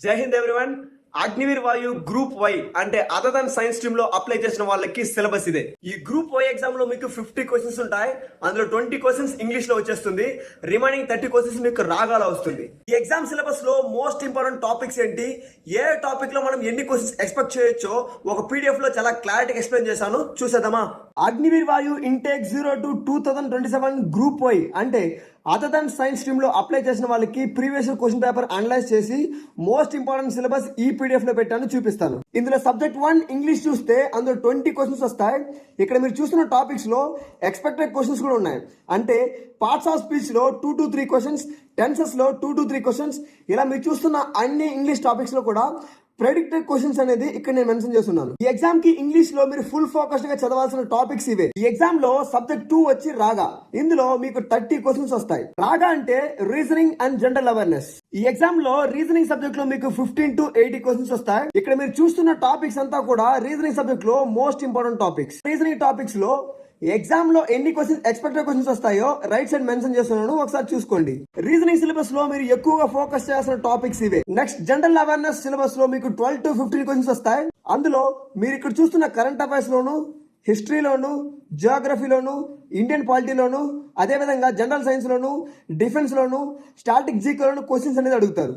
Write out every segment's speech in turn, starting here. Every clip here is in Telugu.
జై హింద్ ఎవ్రీవన్. అగ్నివీర్ వాయు గ్రూప్ వై అంటే అదర్ దన్ సైన్స్ స్ట్రీమ్ లో అప్లై చేసిన వాళ్ళకి సిలబస్ ఇదే. ఈ గ్రూప్ వై ఎగ్జామ్ లో మీకు 50 క్వశ్చన్స్ ఉంటాయి. అందులో 20 క్వశ్చన్స్ ఇంగ్లీష్ లో వచ్చేస్తుంది. రిమైనింగ్ 30 క్వశ్చన్స్ మీకు రాగాల వస్తుంది. ఈ ఎగ్జామ్ సిలబస్ లో మోస్ట్ ఇంపార్టెంట్ టాపిక్స్ ఏంటి, ఏ టాపిక్ లో మనం ఎన్ని క్వశ్చన్స్ ఎక్స్పెక్ట్ చేయొచ్చో ఒక పీడిఎఫ్ లో చాలా క్లారిటీ ఎక్స్ప్లెయిన్ చేశాను. చూసేద్దామా? అగ్నివీర్ వాయు ఇంటేక్ 02 2027 గ్రూప్ వై అంటే అదర్ దన్ సైన్స్ స్ట్రీమ్ లో అప్లై చేసిన వాళ్ళకి ప్రీవియస్ క్వశ్చన్ పేపర్ అనలైజ్ చేసి మోస్ట్ ఇంపార్టెంట్ సిలబస్ ఈ పీడిఎఫ్ లో పెట్టాను, చూపిస్తాను. ఇందులో సబ్జెక్ట్ 1 ఇంగ్లీష్ చూస్తే అందులో 20 క్వశ్చన్స్ వస్తాయి. ఇక్కడ మీరు చూస్తున్న టాపిక్స్ లో ఎక్స్పెక్టెడ్ క్వశ్చన్స్ కూడా ఉన్నాయి. అంటే పార్ట్స్ ఆఫ్ స్పీచ్ లో 2 to 3 క్వశ్చన్స్, టెన్సెస్ లో 2 to 3 క్వశ్చన్స్, ఇలా మీరు చూస్తున్న అన్ని ఇంగ్లీష్ టాపిక్స్ లో కూడా ప్రెడిక్టెడ్ క్వశ్చన్స్ అనేది ఇక్కడ నేను మెన్షన్ చేస్తున్నాను. ఈ ఎగ్జామ్ కి ఇంగ్లీష్ లో మీరు ఫుల్ ఫోకస్డ్ గా చదవాల్సిన టాపిక్స్ ఇవే. ఈ ఎగ్జామ్ లో సబ్జెక్ట్ 2 వచ్చి రాగా. ఇందులో మీకు 30 క్వశ్చన్స్ వస్తాయి. రాగా అంటే రీజనింగ్ అండ్ జనరల్ అవేర్నెస్. ఈ ఎగ్జామ్ లో రీజనింగ్ సబ్జెక్ట్ లో మీకు 15 to 80 క్వశ్చన్స్ వస్తాయి. ఇక్కడ మీరు చూస్తున్న టాపిక్స్ అంతా కూడా రీజనింగ్ సబ్జెక్ట్ లో most important topics. Reasoning topics లో ఎగ్జామ్ లో ఎన్ని క్వశ్చన్స్ ఎక్స్పెక్టెడ్ క్వశ్చన్స్ వస్తాయో రైట్ సైడ్ మెన్షన్ చేస్తున్నాను, ఒకసారి చూసుకోండి. రీజనింగ్ సిలబస్ లో మీరు ఎక్కువగా ఫోకస్ చేయాల్సిన టాపిక్స్ ఇవే. నెక్స్ట్ జనరల్ అవేర్నెస్ సిలబస్ లో మీకు 12 to 15 క్వశ్చన్స్ వస్తాయి. అందులో మీరు ఇక్కడ చూస్తున్న కరెంట్ అఫైర్స్ లోను, హిస్టరీలోను, జియోగ్రఫీలోను, ఇండియన్ పాలిటీలోను, అదేవిధంగా జనరల్ సైన్స్ లోను, డిఫెన్స్ లోను, స్టాటిక్ జీకేలోను క్వశ్చన్స్ అనేది అడుగుతారు.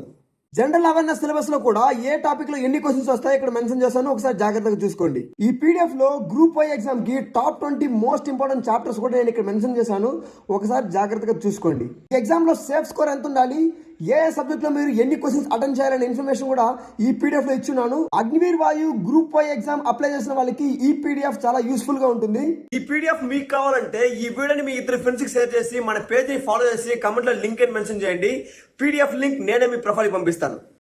జనరల్ అవేర్నెస్ సిలబస్ లో కూడా ఏ టాపిక్ లో ఎన్ని క్వశ్చన్స్ వస్తాయో ఇక్కడ మెన్షన్ చేస్తాను, ఒకసారి జాగ్రత్తగా చూసుకోండి. ఈ పీడిఎఫ్ లో గ్రూప్ వై ఎగ్జామ్ కి టాప్ 20 మోస్ట్ ఇంపార్టెంట్ చాప్టర్స్ కూడా నేను ఇక్కడ మెన్షన్ చేశాను, ఒకసారి జాగ్రత్తగా చూసుకోండి. ఈ ఎగ్జామ్ లో సేఫ్ స్కోర్ ఎంత ఉండాలి, ఏ సబ్జెక్ట్ లో మీరు ఎన్ని క్వశ్చన్స్ అటెండ్ చేయాలనే ఇన్ఫర్మేషన్ కూడా ఈ పీడిఎఫ్ లో ఇచ్చున్నాను. అగ్నివీర్ వాయు గ్రూప్ వై ఎగ్జామ్ అప్లై చేసిన వాళ్ళకి ఈ పీడిఎఫ్ చాలా యూస్ఫుల్ గా ఉంటుంది. ఈ పీడిఎఫ్ మీకు కావాలంటే ఈ వీడియోని మీ ఇద్దరు ఫ్రెండ్స్ కి షేర్ చేసి మన పేజ్ ని ఫాలో చేసి కమెంట్ లో లింక్ అని మెన్షన్ చేయండి. పీడిఎఫ్ లింక్ నేనే మీ ప్రొఫైల్ పంపిస్తాను.